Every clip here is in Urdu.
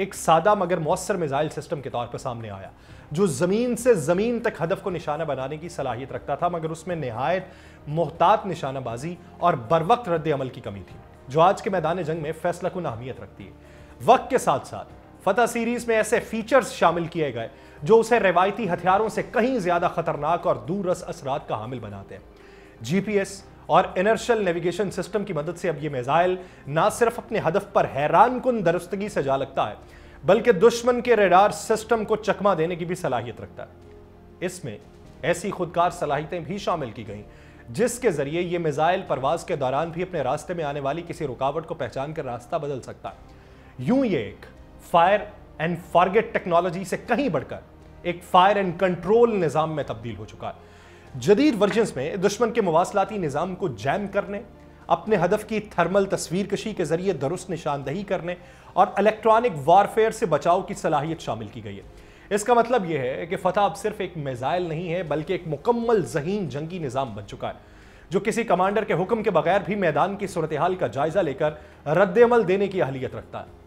ایک سادہ مگر مؤثر میزائل سسٹم کے طور پر سامنے آیا جو زمین سے زمین تک ہدف کو نشانہ بنانے کی صلاحیت رکھتا تھا، مگر اس میں نہایت محتاط نشانہ بازی اور بروقت رد عمل کی کمی تھی، جو آج کے میدان جنگ میں فیصلہ کن اہمیت رکھتی ہے۔ وقت کے ساتھ ساتھ فتح سیریز میں ایسے فیچرز شامل کیے گئے جو اسے روایتی ہتھیاروں سے کہیں زیادہ خطرناک اور دور رس اثرات کا حامل بناتے ہیں۔ جی پی ایس اور انرشل نیویگیشن سسٹم کی مدد سے اب یہ میزائل نہ صرف اپنے ہدف پر حیران کن درستگی سے جا لگتا ہے بلکہ دشمن کے ریڈار سسٹم کو چکما دینے کی بھی صلاحیت رکھتا ہے۔ اس میں ایسی خودکار صلاحیتیں بھی شامل کی گئیں جس کے ذریعے یہ میزائل پرواز کے دوران بھی اپنے راستے میں آنے والی کسی رکاوٹ کو پہچان کر راستہ بدل سکتا ہے۔ یوں یہ ایک فائر اینڈ فارگیٹ ٹیکنالوجی سے کہیں بڑھ کر ایک فائر اینڈ کنٹرول نظام میں تبدیل ہو چکا ہے۔ جدید ورژنز میں دشمن کے مواصلاتی نظام کو جیم کرنے، اپنے ہدف کی تھرمل تصویر کشی کے ذریعے درست نشاندہی کرنے اور الیکٹرانک وارفیئر سے بچاؤ کی صلاحیت شامل کی گئی ہے۔ اس کا مطلب یہ ہے کہ فتح اب صرف ایک میزائل نہیں ہے بلکہ ایک مکمل ذہین جنگی نظام بن چکا ہے جو کسی کمانڈر کے حکم کے بغیر بھی میدان کی صورتحال کا جائزہ لے کر رد عمل دینے کی اہلیت رکھتا ہے۔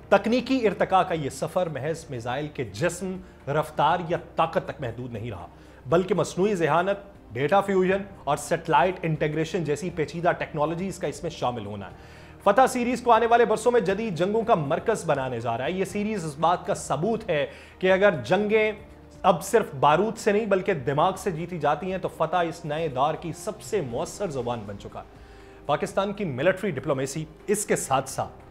تکنیکی ارتقاء کا یہ سفر محض میزائل کے جسم، رفتار یا طاقت تک محدود نہیں رہا بلکہ مصنوعی ذہانت، ڈیٹا فیوژن اور سیٹلائٹ انٹیگریشن جیسی پیچیدہ ٹیکنالوجیز کا اس میں شامل ہونا ہے۔ فتح سیریز کو آنے والے برسوں میں جدید جنگوں کا مرکز بنانے جا رہا ہے۔ یہ سیریز اس بات کا ثبوت ہے کہ اگر جنگیں اب صرف بارود سے نہیں بلکہ دماغ سے جیتی جاتی ہیں تو فتح اس نئے دور کی سب سے مؤثر زبان بن چکا ہے۔ پاکستان کی ملٹری ڈپلومیسی اس کے ساتھ ساتھ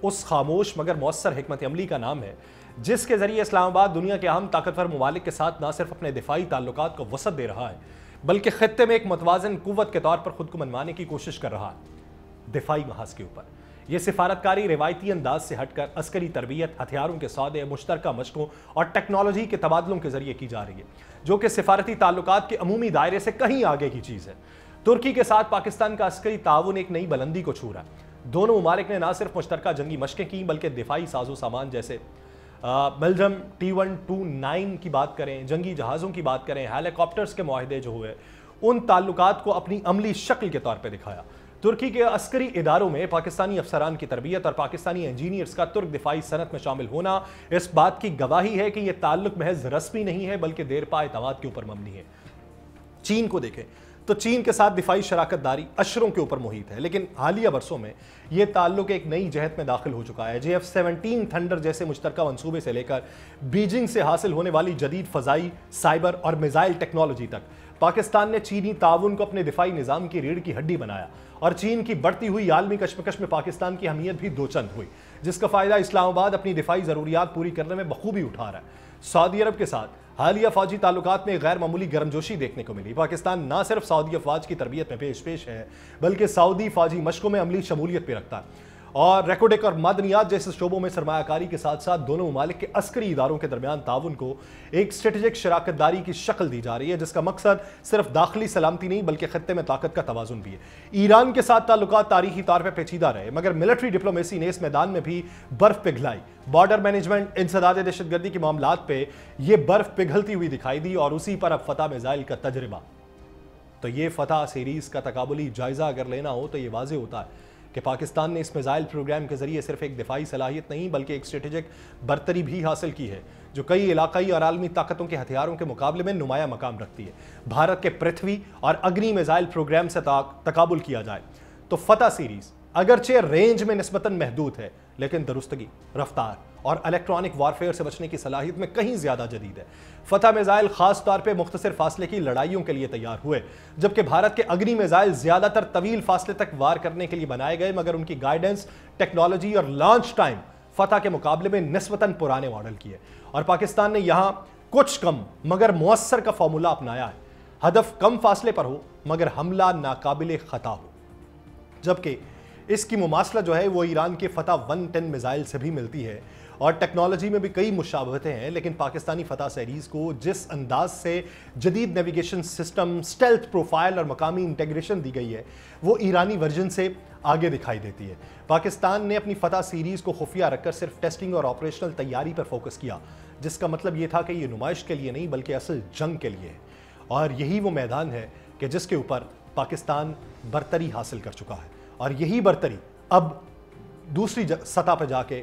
اس خاموش مگر مؤثر حکمت عملی کا نام ہے جس کے ذریعے اسلام آباد دنیا کے اہم طاقتور ممالک کے ساتھ نہ صرف اپنے دفاعی تعلقات کو وسعت دے رہا ہے بلکہ خطے میں ایک متوازن قوت کے طور پر خود کو منوانے کی کوشش کر رہا ہے۔ دفاعی محاذ کے اوپر یہ سفارتکاری روایتی انداز سے ہٹ کر عسکری تربیت، ہتھیاروں کے سودے، مشترکہ مشقوں اور ٹیکنالوجی کے تبادلوں کے ذریعے کی جا رہی ہے جو کہ سفارتی تعلقات کے عمومی دائرے سے کہیں آگے کی چیز ہے۔ ترکی کے ساتھ پاکستان کا عسکری تعاون ایک نئی بلندی کو چھو رہا ہے۔ دونوں ممالک نے نہ صرف مشترکہ جنگی مشقیں کی بلکہ دفاعی ساز و سامان جیسے ملجم T-129 کی بات کریں، جنگی جہازوں کی بات کریں، ہیلی کاپٹرز کے معاہدے جو ہوئے ان تعلقات کو اپنی عملی شکل کے طور پہ دکھایا۔ ترکی کے عسکری اداروں میں پاکستانی افسران کی تربیت اور پاکستانی انجینئرز کا ترک دفاعی صنعت میں شامل ہونا اس بات کی گواہی ہے کہ یہ تعلق محض رسمی نہیں ہے بلکہ دیر پا اعتماد کے اوپر مبنی ہے۔ چین کو دیکھیں تو چین کے ساتھ دفاعی شراکت داری اشروں کے اوپر محیط ہے، لیکن حالیہ برسوں میں یہ تعلق ایک نئی جہت میں داخل ہو چکا ہے۔ JF-17 تھنڈر جیسے مشترکہ منصوبے سے لے کر بیجنگ سے حاصل ہونے والی جدید فضائی، سائبر اور میزائل ٹیکنالوجی تک پاکستان نے چینی تعاون کو اپنے دفاعی نظام کی ریڑھ کی ہڈی بنایا اور چین کی بڑھتی ہوئی عالمی کشمکش میں پاکستان کی اہمیت بھی دو چند ہوئی جس کا فائدہ اسلام آباد اپنی دفاعی ضروریات پوری کرنے میں بخوبی اٹھا رہا ہے۔ سعودی عرب کے ساتھ حالیہ فوجی تعلقات میں غیر معمولی گرمجوشی دیکھنے کو ملی۔ پاکستان نہ صرف سعودی افواج کی تربیت میں پیش ہے بلکہ سعودی فوجی مشقوں میں عملی شمولیت بھی رکھتا ہے اور ریکوڈک اور معدنیات جیسے شعبوں میں سرمایہ کاری کے ساتھ ساتھ دونوں ممالک کے عسکری اداروں کے درمیان تعاون کو ایک اسٹریٹجک شراکت داری کی شکل دی جا رہی ہے جس کا مقصد صرف داخلی سلامتی نہیں بلکہ خطے میں طاقت کا توازن بھی ہے۔ ایران کے ساتھ تعلقات تاریخی طور پہ پیچیدہ رہے مگر ملٹری ڈپلومیسی نے اس میدان میں بھی برف پگھلائی۔ بارڈر مینجمنٹ، انسداد دہشت گردی کے معاملات پہ یہ برف پگھلتی ہوئی دکھائی دی اور اسی پر اب فتح میزائل کا تجربہ۔ تو یہ فتح سیریز کا تقابلی جائزہ اگر لینا ہو تو یہ واضح ہوتا ہے کہ پاکستان نے اس میزائل پروگرام کے ذریعے صرف ایک دفاعی صلاحیت نہیں بلکہ ایک اسٹریٹجک برتری بھی حاصل کی ہے جو کئی علاقائی اور عالمی طاقتوں کے ہتھیاروں کے مقابلے میں نمایاں مقام رکھتی ہے۔ بھارت کے پرتھوی اور اگنی میزائل پروگرام سے تقابل کیا جائے تو فتح سیریز اگرچہ رینج میں نسبتاً محدود ہے لیکن درستگی، رفتار اور الیکٹرانک وارفیئر سے بچنے کی صلاحیت میں کہیں زیادہ جدید ہے۔ فتح میزائل خاص طور پہ مختصر فاصلے کی لڑائیوں کے لیے تیار ہوئے جبکہ بھارت کے اگنی میزائل زیادہ تر طویل فاصلے تک وار کرنے کے لیے بنائے گئے مگر ان کی گائیڈنس، ٹیکنالوجی اور لانچ ٹائم فتح کے مقابلے میں نسبتاً پرانے ماڈل کی ہے اور پاکستان نے یہاں کچھ کم مگر مؤثر کا فارمولا اپنایا ہے۔ ہدف کم فاصلے پر ہو مگر حملہ ناقابل خطا ہو، جبکہ اس کی مماثلت جو ہے وہ ایران کے فتح 110 میزائل سے بھی ملتی ہے اور ٹیکنالوجی میں بھی کئی مشابہتیں ہیں، لیکن پاکستانی فتح سیریز کو جس انداز سے جدید نیویگیشن سسٹم، سٹیلتھ پروفائل اور مقامی انٹیگریشن دی گئی ہے وہ ایرانی ورژن سے آگے دکھائی دیتی ہے۔ پاکستان نے اپنی فتح سیریز کو خفیہ رکھ کر صرف ٹیسٹنگ اور آپریشنل تیاری پر فوکس کیا جس کا مطلب یہ تھا کہ یہ نمائش کے لیے نہیں بلکہ اصل جنگ کے لیے ہے اور یہی وہ میدان ہے کہ جس کے اوپر پاکستان برتری حاصل کر چکا ہے اور یہی برتری اب دوسری سطح پہ جا کے